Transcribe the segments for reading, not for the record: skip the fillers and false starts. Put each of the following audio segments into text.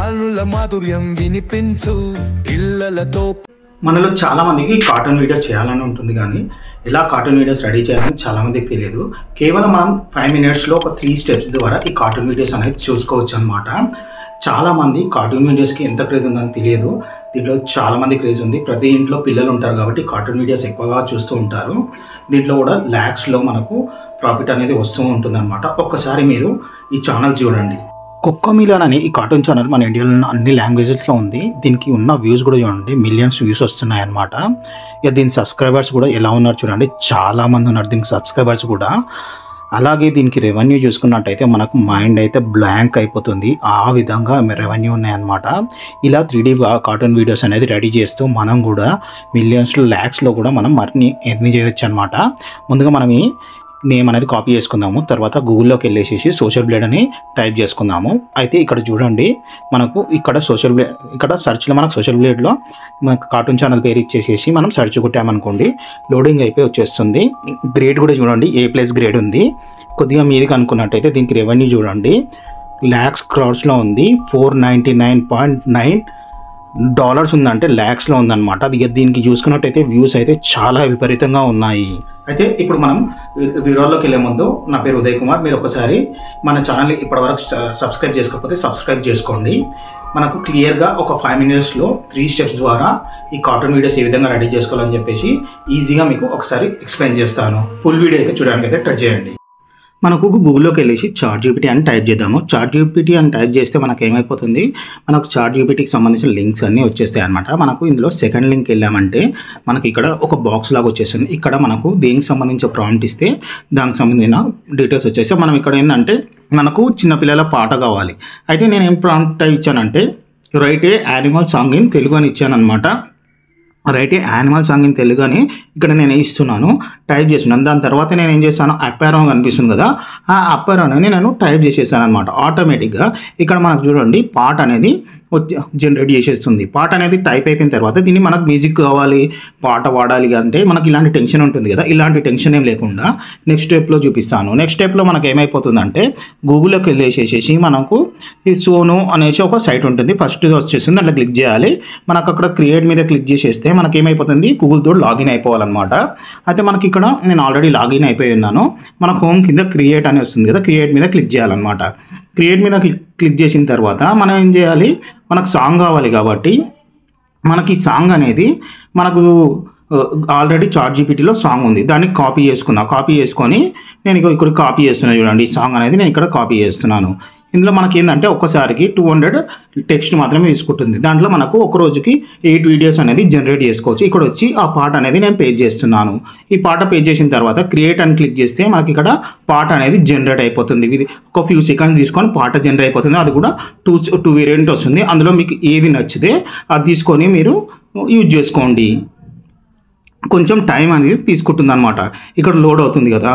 కనుల మాధుర్యం వినిపించు పిల్లలతో. మనలో చాలా మందికి కార్టూన్ వీడియో చేయాలని ఉంటుంది, కానీ ఎలా కార్టూన్ వీడియోస్ రెడీ చేయాలని చాలా మందికి తెలియదు. కేవలం మనం 5 minutesలో ఒక 3 steps ద్వారా ఈ కార్టూన్ వీడియోస్ అనేది చూసుకోవచ్చు అనమాట. చాలామంది కార్టూన్ వీడియోస్కి ఎంత క్రేజ్ ఉందని తెలియదు. దీంట్లో చాలామంది క్రేజ్ ఉంది. ప్రతి ఇంట్లో పిల్లలు ఉంటారు కాబట్టి కార్టూన్ వీడియోస్ ఎక్కువగా చూస్తూ ఉంటారు. దీంట్లో కూడా ల్యాక్స్లో మనకు ప్రాఫిట్ అనేది వస్తూ ఉంటుంది అనమాట. ఒక్కసారి మీరు ఈ ఛానల్ చూడండి. కోకోమిలన్ అని ఈ కార్టూన్ ఛానల్ మన ఇండియాలో ఉన్న అన్ని లాంగ్వేజెస్లో ఉంది. దీనికి ఉన్న వ్యూస్ కూడా చూడండి, మిలియన్స్ వ్యూస్ వస్తున్నాయి అనమాట. ఇక దీని సబ్స్క్రైబర్స్ కూడా ఎలా ఉన్నారు చూడండి, చాలామంది ఉన్నారు దీనికి సబ్స్క్రైబర్స్ కూడా. అలాగే దీనికి రెవెన్యూ చూసుకున్నట్టయితే మనకు మైండ్ అయితే బ్లాంక్ అయిపోతుంది, ఆ విధంగా రెవెన్యూ ఉన్నాయన్నమాట. ఇలా 3D కార్టూన్ వీడియోస్ అనేది రెడీ చేస్తూ మనం కూడా మిలియన్స్లో ల్యాక్స్లో కూడా మనం మరిన్ని ఎర్న్ చేయొచ్చు అనమాట. ముందుగా మనం ఈ నేమ్ అనేది కాపీ చేసుకుందాము. తర్వాత గూగుల్లోకి వెళ్ళేసేసి సోషల్ బ్లేడ్ అని టైప్ చేసుకుందాము. అయితే ఇక్కడ చూడండి, మనకు ఇక్కడ ఇక్కడ సెర్చ్లో మనకు సోషల్ బ్లేడ్లో మనకు కార్టూన్ ఛానల్ పేరు ఇచ్చేసేసి మనం సెర్చ్ కొట్టామనుకోండి, లోడింగ్ అయిపోయి వచ్చేస్తుంది. గ్రేడ్ కూడా చూడండి, A+ గ్రేడ్ ఉంది. కొద్దిగా మీది అనుకున్నట్టయితే దీనికి రెవెన్యూ చూడండి, ల్యాక్స్ క్రౌడ్స్లో ఉంది. $499.9 ఉందంటే ల్యాక్స్లో ఉందన్నమాట. అది దీనికి చూసుకున్నట్టయితే వ్యూస్ అయితే చాలా విపరీతంగా ఉన్నాయి. అయితే ఇప్పుడు మనం వీడియోలోకి వెళ్ళే ముందు, నా పేరు ఉదయ్ కుమార్. మీరు ఒకసారి మన ఛానల్ని ఇప్పటివరకు సబ్స్క్రైబ్ చేసుకోకపోతే సబ్స్క్రైబ్ చేసుకోండి. మనకు క్లియర్గా ఒక 5 minutesలో 3 steps ద్వారా ఈ కార్టూన్ వీడియోస్ ఏ విధంగా రెడీ చేసుకోవాలని చెప్పేసి ఈజీగా మీకు ఒకసారి ఎక్స్ప్లెయిన్ చేస్తాను. ఫుల్ వీడియో అయితే చూడడానికి అయితే ట్రై చేయండి. మనకు గూగుల్లోకి వెళ్ళేసి ChatGPT అని టైప్ చేద్దాము. ChatGPT అని టైప్ చేస్తే మనకు ఏమైపోతుంది, మనకు ChatGPTకి సంబంధించిన లింక్స్ అన్నీ వచ్చేస్తాయి అనమాట. మనకు ఇందులో సెకండ్ లింక్ వెళ్ళామంటే మనకి ఇక్కడ ఒక బాక్స్ లాగా వచ్చేస్తుంది. ఇక్కడ మనకు దేనికి సంబంధించిన ప్రాంప్ట్ ఇస్తే దానికి సంబంధించిన డీటెయిల్స్ వచ్చేస్తాయి. మనం ఇక్కడ ఏంటంటే మనకు చిన్నపిల్లల పాట కావాలి. అయితే నేను ఏం ప్రాంప్ట్ టైప్ ఇచ్చానంటే write a animal song in Telugu అని ఇచ్చాను అనమాట. Write a animal song in Telugu అని ఇక్కడ నేను ఇస్తున్నాను, టైప్ చేస్తున్నాను. దాని తర్వాత నేను ఏం చేస్తాను, అప్పారో కనిపిస్తుంది కదా, ఆ అప్పారోని నేను టైప్ చేసేసాను అనమాట. ఆటోమేటిక్గా ఇక్కడ మనకు చూడండి పాట అనేది జనరేట్ చేసేస్తుంది. పాట అనేది టైప్ అయిపోయిన తర్వాత దీన్ని మనకు మ్యూజిక్ కావాలి, పాట పాడాలి అంటే మనకి ఇలాంటి టెన్షన్ ఉంటుంది కదా, ఇలాంటి టెన్షన్ ఏం లేకుండా నెక్స్ట్ స్టెప్లో చూపిస్తాను. నెక్స్ట్ స్టెప్లో మనకు ఏమైపోతుందంటే గూగుల్లోకి వెళ్ళేసేసి మనకు ఈ సోను అనేసి ఒక సైట్ ఉంటుంది, ఫస్ట్ వచ్చేస్తుంది, అట్లా క్లిక్ చేయాలి. మనకు అక్కడ క్రియేట్ మీద క్లిక్ చేసేస్తే మనకి ఏమైపోతుంది, గూగుల్తో లాగిన్ అయిపోవాలన్నమాట. అయితే మనకి ఇక్కడ నేను ఆల్రెడీ లాగిన్ అయిపోయి ఉన్నాను. మన హోమ్ కింద క్రియేట్ అని వస్తుంది కదా, క్రియేట్ మీద క్లిక్ చేయాలన్నమాట. క్రియేట్ మీద క్లిక్ చేసిన తర్వాత మనం ఏం చేయాలి, మనకు సాంగ్ కావాలి కాబట్టి మనకి సాంగ్ అనేది మనకు ఆల్రెడీ ChatGPTలో సాంగ్ ఉంది, దాన్ని కాపీ చేసుకొని నేను ఇక్కడ కాపీ చేస్తున్నాను. చూడండి, ఈ సాంగ్ అనేది నేను ఇక్కడ కాపీ చేస్తున్నాను. ఇందులో మనకి ఏంటంటే ఒక్కసారికి 200 టెక్స్ట్ మాత్రమే తీసుకుంటుంది. దాంట్లో మనకు ఒక రోజుకి 8 వీడియోస్ అనేది జనరేట్ చేసుకోవచ్చు. ఇక్కడ వచ్చి ఆ పాట అనేది నేను పేజ్ చేస్తున్నాను. ఈ పాట పేజ్ చేసిన తర్వాత క్రియేట్ అని క్లిక్ చేస్తే మనకి ఇక్కడ పాట అనేది జనరేట్ అయిపోతుంది. ఇది ఒక ఫ్యూ సెకండ్స్ తీసుకొని పాట జనరేట్ అయిపోతుంది. అది కూడా టూ వేరియంట్ వస్తుంది. అందులో మీకు ఏది నచ్చితే అది తీసుకొని మీరు యూజ్ చేసుకోండి. కొంచెం టైం అనేది తీసుకుంటుంది అనమాట. ఇక్కడ లోడ్ అవుతుంది కదా,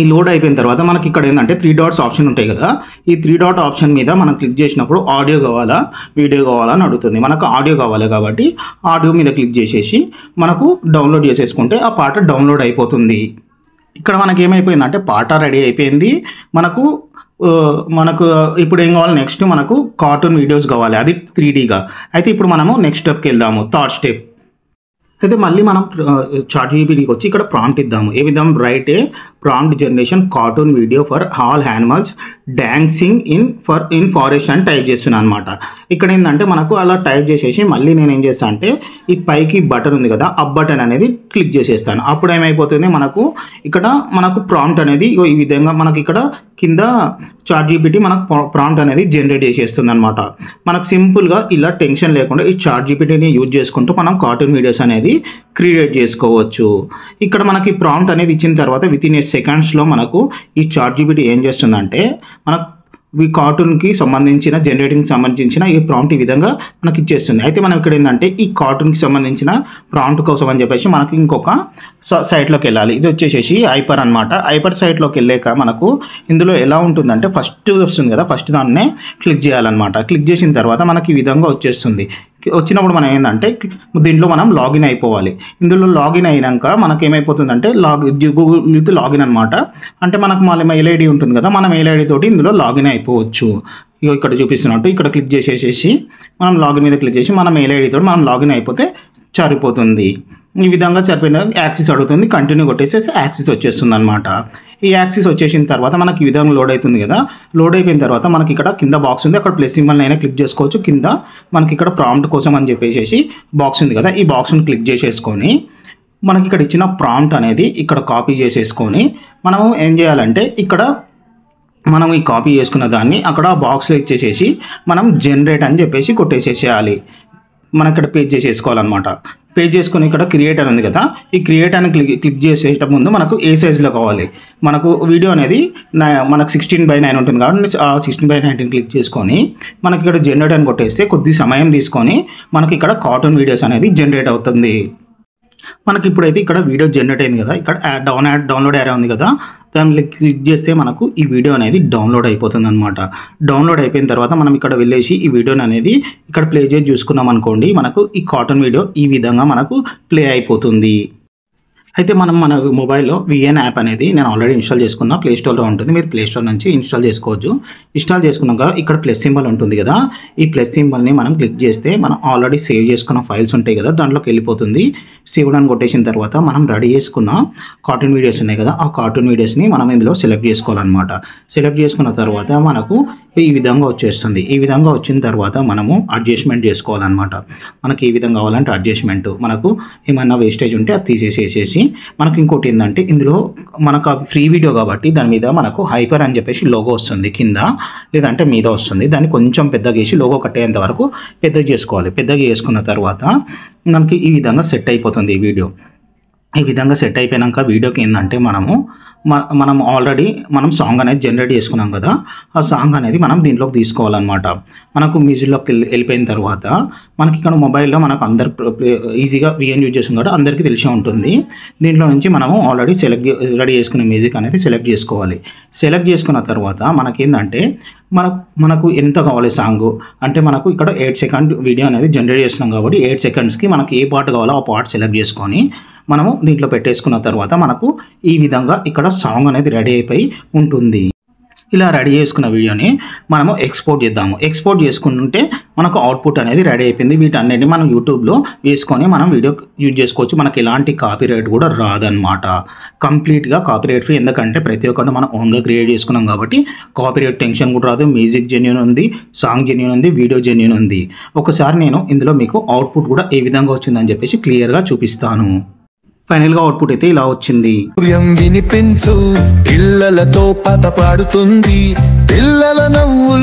ఈ లోడ్ అయిపోయిన తర్వాత మనకి ఇక్కడ ఏంటంటే 3 dots ఆప్షన్ ఉంటాయి కదా, ఈ 3 dot ఆప్షన్ మీద మనం క్లిక్ చేసినప్పుడు ఆడియో కావాలా వీడియో కావాలా అని అడుగుతుంది. మనకు ఆడియో కావాలి కాబట్టి ఆడియో మీద క్లిక్ చేసేసి మనకు డౌన్లోడ్ చేసేసుకుంటే ఆ పాట డౌన్లోడ్ అయిపోతుంది. ఇక్కడ మనకి ఏమైపోయిందంటే పాట రెడీ అయిపోయింది. మనకు ఇప్పుడు ఏం కావాలి, నెక్స్ట్ మనకు కార్టూన్ వీడియోస్ కావాలి, అది 3Dగా. అయితే ఇప్పుడు మనము నెక్స్ట్ స్టెప్కి వెళ్దాము, థర్డ్ స్టెప్. అయితే మళ్ళీ మనం ChatGPTకి వచ్చి ఇక్కడ ప్రాంప్ట్ ఇద్దాము. ఏ విధంగా right A prompt generation cartoon video for all animals dancing in forest అని టైప్ చేస్తున్నాను అనమాట. ఇక్కడ ఏంటంటే మనకు అలా టైప్ చేసేసి మళ్ళీ నేను ఏం చేస్తాను అంటే ఈ పైకి బటన్ ఉంది కదా, ఆ బటన్ అనేది క్లిక్ చేసేస్తాను. అప్పుడు ఏమైపోతుంది, మనకు ప్రాంప్ట్ అనేది ఈ విధంగా మనకి ఇక్కడ కింద ChatGPT మనకు ప్రాంప్ట్ అనేది జనరేట్ చేసేస్తుంది అనమాట. మనకు సింపుల్గా ఇలా టెన్షన్ లేకుండా ఈ ChatGPTని యూజ్ చేసుకుంటూ మనం కార్టూన్ వీడియోస్ అనేది క్రియేట్ చేసుకోవచ్చు. ఇక్కడ మనకి ప్రాంప్ట్ అనేది ఇచ్చిన తర్వాత వితిన్ సెకండ్స్లో మనకు ఈ ChatGPT ఏం చేస్తుందంటే మనకు ఈ కార్టూన్కి సంబంధించిన జనరేటింగ్కి సంబంధించిన ఈ ప్రాంప్ట్ ఈ విధంగా మనకి ఇచ్చేస్తుంది. అయితే మనం ఇక్కడ ఏంటంటే ఈ కార్టూన్కి సంబంధించిన ప్రాంప్ట్ కోసం అని చెప్పేసి మనకి ఇంకొక సైట్లోకి వెళ్ళాలి. ఇది వచ్చేసేసి ఐపర్ అనమాట. ఐపర్ సైట్లోకి వెళ్ళాక మనకు ఇందులో ఎలా ఉంటుందంటే ఫస్ట్ వస్తుంది కదా, ఫస్ట్ దాన్నే క్లిక్ చేయాలన్నమాట. క్లిక్ చేసిన తర్వాత మనకి ఈ విధంగా వచ్చేస్తుంది. వచ్చినప్పుడు మనం ఏంటంటే దీంట్లో మనం లాగిన్ అయిపోవాలి. ఇందులో లాగిన్ అయినాక మనకి ఏమైపోతుందంటే గూగుల్ విత్ లాగిన్ అనమాట. అంటే మనకు మళ్ళీ మెయిల్ ఐడి ఉంటుంది కదా, మన మెయిల్ ఐడి తోటి ఇందులో లాగిన్ అయిపోవచ్చు. ఇక్కడ చూపిస్తున్నట్టు ఇక్కడ క్లిక్ చేసేసి మనం లాగిన్ మీద క్లిక్ చేసి మన మెయిల్ ఐడి తోటి మనం లాగిన్ అయిపోతే సరిపోతుంది. ఈ విధంగా సరిపోయిన తర్వాత యాక్సెస్ అడుగుతుంది, కంటిన్యూ కొట్టేసేసి యాక్సెస్ వచ్చేస్తుంది అనమాట. ఈ యాక్సెస్ వచ్చేసిన తర్వాత మనకి ఈ విధంగా లోడ్ అవుతుంది కదా. లోడ్ అయిపోయిన తర్వాత మనకి ఇక్కడ కింద బాక్స్ ఉంది, అక్కడ ప్లస్ సింబల్ అయినా క్లిక్ చేసుకోవచ్చు. కింద మనకి ఇక్కడ ప్రాంప్ట్ కోసం అని చెప్పేసి బాక్స్ ఉంది కదా, ఈ బాక్స్ని క్లిక్ చేసేసుకొని మనకి ఇక్కడ ఇచ్చిన ప్రాంప్ట్ అనేది ఇక్కడ కాపీ చేసేసుకొని మనము ఏం చేయాలంటే ఇక్కడ మనం ఈ కాపీ చేసుకున్న దాన్ని అక్కడ బాక్స్లో ఇచ్చేసేసి మనం జనరేట్ అని చెప్పేసి కొట్టేసేసేయాలి. మనం ఇక్కడ పేజ్ చేసేసుకోవాలన్నమాట. పేజ్ చేసుకొని ఇక్కడ క్రియేట్ అని ఉంది కదా, ఈ క్రియేట్ అని క్లిక్ చేసేట ముందు మనకు ఏ సైజులో కావాలి. మనకు వీడియో అనేది మనకు 16:9 ఉంటుంది కాబట్టి 16:19 క్లిక్ చేసుకొని మనకి ఇక్కడ జనరేట్ అని కొట్టేస్తే కొద్ది సమయం తీసుకొని మనకి ఇక్కడ కార్టూన్ వీడియోస్ అనేది జనరేట్ అవుతుంది. మనకి ఇప్పుడైతే ఇక్కడ వీడియో జనరేట్ అయింది కదా, ఇక్కడ డౌన్లోడ్ ఏరియా ఉంది కదా, దాన్ని క్లిక్ చేస్తే మనకు ఈ వీడియో అనేది డౌన్లోడ్ అయిపోతుంది అనమాట. డౌన్లోడ్ అయిపోయిన తర్వాత మనం ఇక్కడ వెళ్ళేసి ఈ వీడియోని అనేది ఇక్కడ ప్లే చేసి చూసుకున్నాం అనుకోండి, మనకు ఈ కార్టూన్ వీడియో ఈ విధంగా మనకు ప్లే అయిపోతుంది. అయితే మనం మన మొబైల్లో VN యాప్ అనేది నేను ఆల్రెడీ ఇన్స్టాల్ చేసుకున్నా, ప్లే స్టోర్లో ఉంటుంది, మీరు ప్లే స్టోర్ నుంచి ఇన్స్టాల్ చేసుకోవచ్చు. ఇన్స్టాల్ చేసుకున్నాక ఇక్కడ ప్లస్ సింబల్ ఉంటుంది కదా, ఈ ప్లస్ సింబల్ని మనం క్లిక్ చేస్తే మనం ఆల్రెడీ సేవ్ చేసుకున్న ఫైల్స్ ఉంటాయి కదా దాంట్లోకి వెళ్ళిపోతుంది. సేవ్ అని కొట్టేసిన తర్వాత మనం రెడీ చేసుకున్న కార్టూన్ వీడియోస్ ఉన్నాయి కదా, ఆ కార్టూన్ వీడియోస్ని మనం ఇందులో సెలెక్ట్ చేసుకోవాలన్నమాట. సెలెక్ట్ చేసుకున్న తర్వాత మనకు ఈ విధంగా వచ్చేస్తుంది. ఈ విధంగా వచ్చిన తర్వాత మనము అడ్జస్ట్మెంట్ చేసుకోవాలన్నమాట. మనకి ఈ విధంగా కావాలంటే అడ్జస్ట్మెంట్, మనకు ఏమైనా వేస్టేజ్ ఉంటే అది తీసేసేసి మనకు ఇంకోటి ఏంటంటే ఇందులో మనకు ఫ్రీ వీడియో కాబట్టి దాని మీద మనకు హైపర్ అని చెప్పేసి లోగో వస్తుంది కింద, లేదంటే మీద వస్తుంది. దాన్ని కొంచెం పెద్దగా వేసి లోగో కట్టేంత వరకు పెద్దగా చేసుకోవాలి. పెద్దగా చేసుకున్న తర్వాత మనకి ఈ విధంగా సెట్ అయిపోతుంది ఈ వీడియో. ఈ విధంగా సెట్ అయిపోయాక వీడియోకి ఏంటంటే మనం ఆల్రెడీ సాంగ్ అనేది జనరేట్ చేసుకున్నాం కదా, ఆ సాంగ్ అనేది మనం దీంట్లోకి తీసుకోవాలన్నమాట. మనకు మ్యూజిక్లోకి వెళ్ళిపోయిన తర్వాత మనకి ఇక్కడ మొబైల్లో మనకు అందరు ఈజీగా VN యూజ్ చేస్తాం కాబట్టి అందరికీ తెలిసే ఉంటుంది. దీంట్లో నుంచి మనము ఆల్రెడీ రెడీ చేసుకునే మ్యూజిక్ అనేది సెలెక్ట్ చేసుకోవాలి. సెలెక్ట్ చేసుకున్న తర్వాత మనకేంటంటే మనకు ఎంత కావాలి సాంగ్ అంటే మనకు ఇక్కడ 8 సెకండ్ వీడియో అనేది జనరేట్ చేస్తున్నాం కాబట్టి 8 సెకండ్స్కి మనకి ఏ పార్ట్ కావాలో ఆ పార్ట్ సెలెక్ట్ చేసుకొని మనము దీంట్లో పెట్టేసుకున్న తర్వాత మనకు ఈ విధంగా ఇక్కడ సాంగ్ అనేది రెడీ అయిపోయి ఉంటుంది. ఇలా రెడీ చేసుకున్న వీడియోని మనము ఎక్స్పోర్ట్ చేద్దాము. ఎక్స్పోర్ట్ చేసుకుంటే మనకు అవుట్పుట్ అనేది రెడీ అయిపోయింది. వీటన్నిటిని మనం యూట్యూబ్లో వేసుకొని మనం వీడియో యూజ్ చేసుకోవచ్చు. మనకి ఎలాంటి కాపీరైట్ కూడా రాదనమాట. కంప్లీట్గా కాపీరైట్ ఫ్రీ, ఎందుకంటే ప్రతి ఒక్కటి మనం ఓన్గా క్రియేట్ చేసుకున్నాం కాబట్టి కాపీరైట్ టెన్షన్ కూడా రాదు. మ్యూజిక్ జెన్యూన్ ఉంది, సాంగ్ జెన్యూన్ ఉంది, వీడియో జెన్యూన్ ఉంది. ఒకసారి నేను ఇందులో మీకు అవుట్పుట్ కూడా ఏ విధంగా వచ్చిందని చెప్పేసి క్లియర్గా చూపిస్తాను. ఫైనల్గా అవుట్పుట్ అయితే ఇలా వచ్చింది. వినిపించు పిల్లలతో పాట పాడుతుంది, పిల్లల నవ్వు